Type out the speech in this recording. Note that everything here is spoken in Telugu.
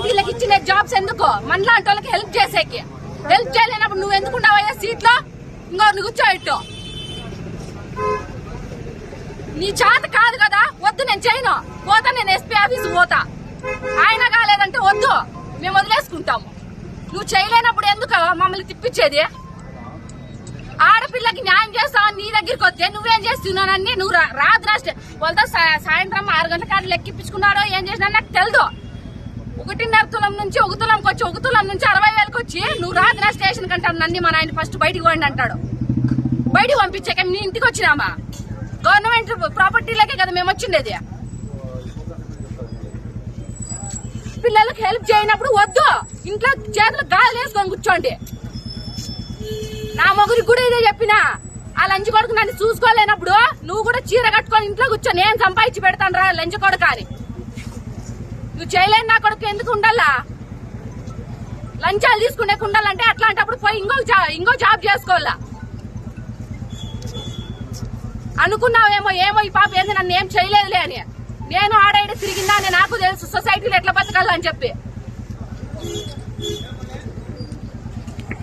వీళ్ళకి ఇచ్చిన జాబ్స్ ఎందుకు మనలాంటి వాళ్ళకి హెల్ప్ చేసేకి? హెల్ప్ చేయలేనప్పుడు నువ్వు ఎందుకున్నావయ్యా సీట్ లో? ఇంకోరిని కూర్చోబెట్టు. నీ చేత కాదు కదా, వద్దు నేను చేయను. పోతా, నేను ఎస్పీ ఆఫీస్ పోతా. ఆయన కాలేదంటే వద్దు, మేము వదిలేసుకుంటాము. నువ్వు చేయలేనప్పుడు ఎందుకు మమ్మల్ని తిప్పించేది? ఆడపిల్లకి న్యాయం చేస్తావని నీ దగ్గరికి వస్తే నువ్వేం చేస్తున్నానని నువ్వు రాత్రి వాళ్ళతో సాయంత్రం 6 గంటల కాదు లెక్కిపించుకున్నాడో ఏం చేసినా నాకు తెలదు. 1.5 తులం నుంచి 1 తులంకి వచ్చి 1 తులం నుంచి 60,000కి వచ్చి నువ్వు రాత్రి స్టేషన్ కంటాను నన్ను. మా నాయన ఫస్ట్ బయటికి పోండి అంటాడు. బయటికి పంపించాక నీ ఇంటికి వచ్చినామా? గవర్నమెంట్ ప్రాపర్టీలకే కదా మేము వచ్చిండేది. పిల్లలకు హెల్ప్ చేయనప్పుడు వద్దు, ఇంట్లో చేతులు గాలి వేసుకొని కూర్చోండి. నా మొగురికి కూడా ఇదే చెప్పినా. ఆ లంచ్ కొడుకు నన్ను చూసుకోలేనప్పుడు నువ్వు కూడా చీర కట్టుకొని ఇంట్లో కూర్చో, నేను సంపాదించి పెడతాను రా లంచ్ కొడుకు అని. నువ్వు చేయలేని నా కొడుకు ఎందుకు ఉండాలా? లంచాలు తీసుకునే ఉండాలంటే అట్లాంటప్పుడు పోయి ఇంకో జాబ్ చేసుకోవాలా. అనుకున్నావేమో ఏమో ఈ పాప ఏంది నన్ను ఏం చేయలేదులే అని. నేను ఆడ తిరిగిందా అని నాకు తెలుసు సొసైటీలో ఎట్లా బతకాలని చెప్పి.